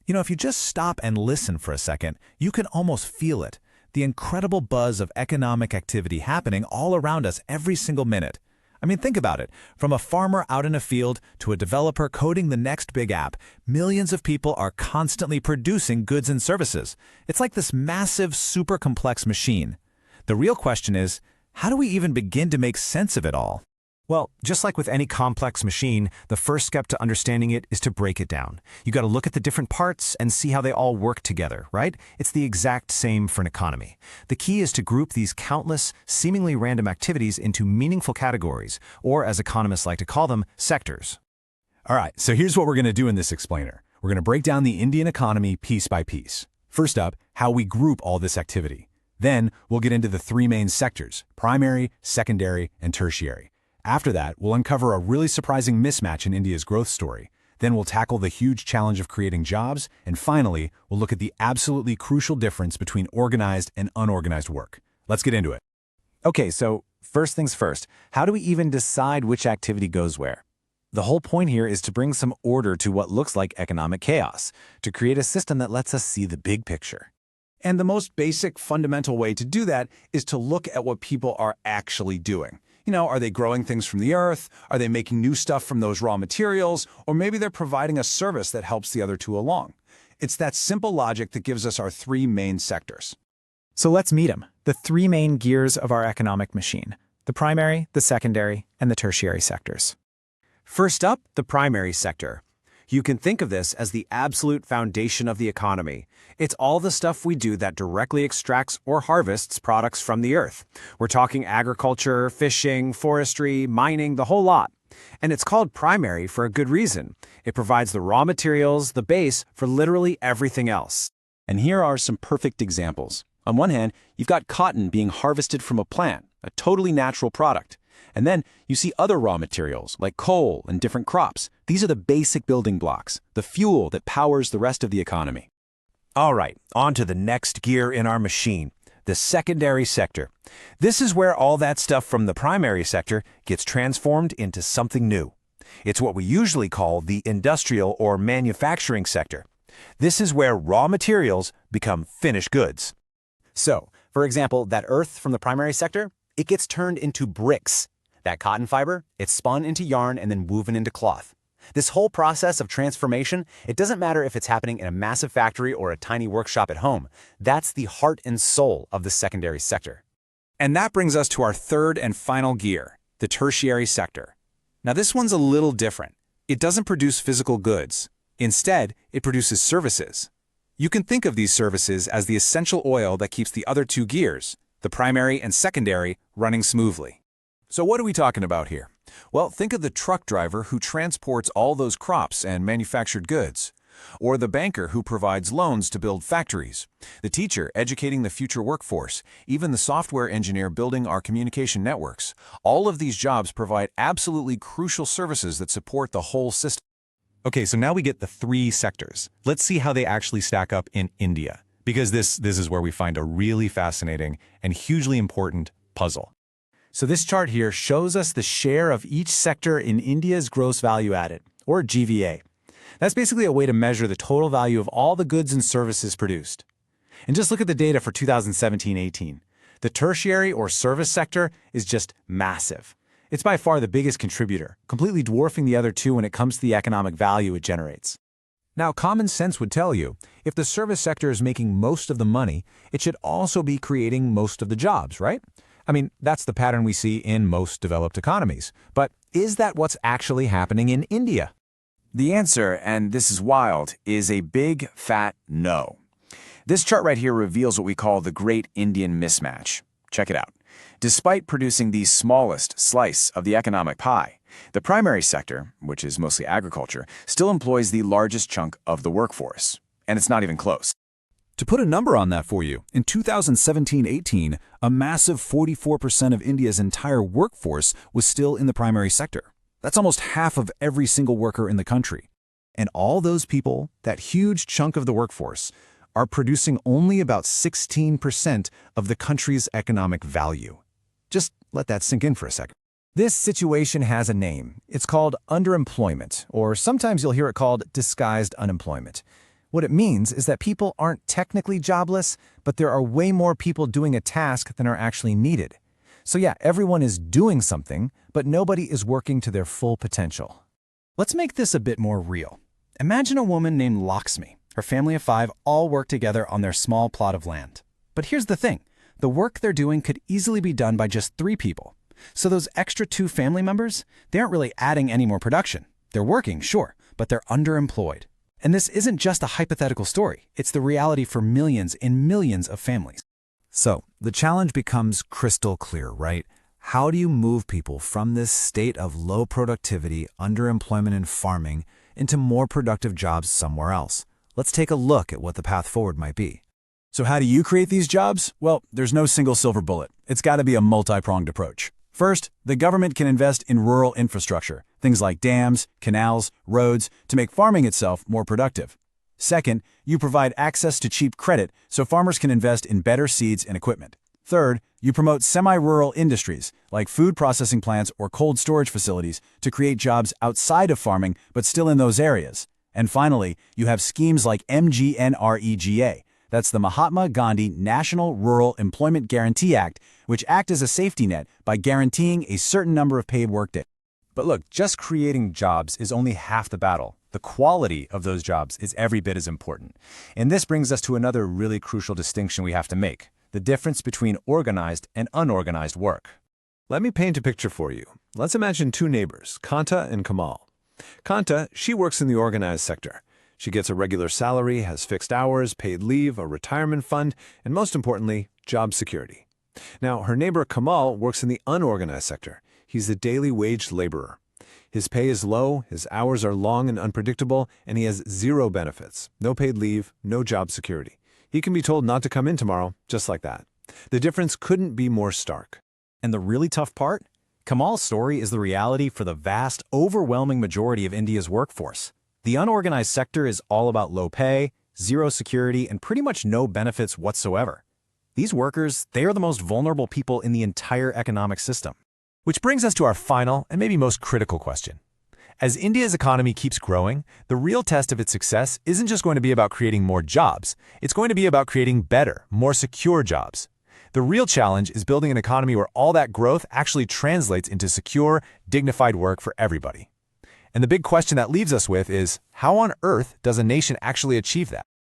If you just stop and listen for a second, you can almost feel it. The incredible buzz of economic activity happening all around us every single minute. Think about it. From a farmer out in a field to a developer coding the next big app, millions of people are constantly producing goods and services. It's like this massive, super complex machine. The real question is, how do we even begin to make sense of it all? Well, just like with any complex machine, the first step to understanding it is to break it down. You got to look at the different parts and see how they all work together, right? It's the exact same for an economy. The key is to group these countless, seemingly random activities into meaningful categories, or as economists like to call them, sectors. All right, so here's what we're going to do in this explainer. We're going to break down the Indian economy piece by piece. First up, how we group all this activity. Then, we'll get into the three main sectors: primary, secondary, and tertiary. After that, we'll uncover a really surprising mismatch in India's growth story. Then we'll tackle the huge challenge of creating jobs, and finally, we'll look at the absolutely crucial difference between organized and unorganized work. Let's get into it. Okay, so first things first, how do we even decide which activity goes where? The whole point here is to bring some order to what looks like economic chaos, to create a system that lets us see the big picture. And the most basic, fundamental way to do that is to look at what people are actually doing. Are they growing things from the earth? Are they making new stuff from those raw materials? Or maybe they're providing a service that helps the other two along. It's that simple logic that gives us our three main sectors. So let's meet them, the three main gears of our economic machine: the primary, the secondary, and the tertiary sectors. First up, the primary sector. You can think of this as the absolute foundation of the economy. It's all the stuff we do that directly extracts or harvests products from the earth. We're talking agriculture, fishing, forestry, mining, the whole lot. And it's called primary for a good reason. It provides the raw materials, the base, for literally everything else. And here are some perfect examples. On one hand, you've got cotton being harvested from a plant, a totally natural product. And then you see other raw materials like coal and different crops. These are the basic building blocks, the fuel that powers the rest of the economy. All right, on to the next gear in our machine, the secondary sector. This is where all that stuff from the primary sector gets transformed into something new. It's what we usually call the industrial or manufacturing sector. This is where raw materials become finished goods. So, for example, that earth from the primary sector, it gets turned into bricks. That cotton fiber, it's spun into yarn and then woven into cloth. This whole process of transformation, it doesn't matter if it's happening in a massive factory or a tiny workshop at home. That's the heart and soul of the secondary sector. And that brings us to our third and final gear, the tertiary sector. Now this one's a little different. It doesn't produce physical goods. Instead, it produces services. You can think of these services as the essential oil that keeps the other two gears, the primary and secondary, running smoothly. So what are we talking about here? Well, think of the truck driver who transports all those crops and manufactured goods, or the banker who provides loans to build factories, the teacher educating the future workforce, even the software engineer building our communication networks. All of these jobs provide absolutely crucial services that support the whole system. Okay, so now we get the three sectors. Let's see how they actually stack up in India, because this is where we find a really fascinating and hugely important puzzle. So this chart here shows us the share of each sector in India's gross value added, or GVA. That's basically a way to measure the total value of all the goods and services produced. And just look at the data for 2017-18. The tertiary or service sector is just massive. It's by far the biggest contributor, completely dwarfing the other two when it comes to the economic value it generates. Now, common sense would tell you, if the service sector is making most of the money, it should also be creating most of the jobs, right? That's the pattern we see in most developed economies. But is that what's actually happening in India? The answer, and this is wild, is a big, fat no. This chart right here reveals what we call the Great Indian Mismatch. Check it out. Despite producing the smallest slice of the economic pie, the primary sector, which is mostly agriculture, still employs the largest chunk of the workforce. And it's not even close. To put a number on that for you, in 2017-18, a massive 44% of India's entire workforce was still in the primary sector. That's almost half of every single worker in the country. And all those people, that huge chunk of the workforce, are producing only about 16% of the country's economic value. Just let that sink in for a second. This situation has a name. It's called underemployment, or sometimes you'll hear it called disguised unemployment. What it means is that people aren't technically jobless, but there are way more people doing a task than are actually needed. So yeah, everyone is doing something, but nobody is working to their full potential. Let's make this a bit more real. Imagine a woman named Lakshmi. Her family of 5 all work together on their small plot of land. But here's the thing. The work they're doing could easily be done by just 3 people. So those extra 2 family members, they aren't really adding any more production. They're working, sure, but they're underemployed. And this isn't just a hypothetical story. It's the reality for millions and millions of families. So, the challenge becomes crystal clear, right? How do you move people from this state of low productivity, underemployment in farming, into more productive jobs somewhere else? Let's take a look at what the path forward might be. So how do you create these jobs? Well, there's no single silver bullet. It's got to be a multi-pronged approach. First, the government can invest in rural infrastructure, things like dams, canals, roads, to make farming itself more productive. Second, you provide access to cheap credit so farmers can invest in better seeds and equipment. Third, you promote semi-rural industries like food processing plants or cold storage facilities to create jobs outside of farming but still in those areas. And finally, you have schemes like MGNREGA. That's the Mahatma Gandhi National Rural Employment Guarantee Act, which act as a safety net by guaranteeing a certain number of paid workdays. But look, just creating jobs is only half the battle. The quality of those jobs is every bit as important. And this brings us to another really crucial distinction we have to make: the difference between organized and unorganized work. Let me paint a picture for you. Let's imagine 2 neighbors, Kanta and Kamal. Kanta, she works in the organized sector. She gets a regular salary, has fixed hours, paid leave, a retirement fund, and most importantly, job security. Now, her neighbor Kamal works in the unorganized sector. He's a daily wage laborer. His pay is low, his hours are long and unpredictable, and he has 0 benefits, no paid leave, no job security. He can be told not to come in tomorrow, just like that. The difference couldn't be more stark. And the really tough part? Kamal's story is the reality for the vast, overwhelming majority of India's workforce. The unorganized sector is all about low pay, 0 security, and pretty much no benefits whatsoever. These workers, they are the most vulnerable people in the entire economic system. Which brings us to our final and maybe most critical question. As India's economy keeps growing, the real test of its success isn't just going to be about creating more jobs. It's going to be about creating better, more secure jobs. The real challenge is building an economy where all that growth actually translates into secure, dignified work for everybody. And the big question that leaves us with is, how on earth does a nation actually achieve that?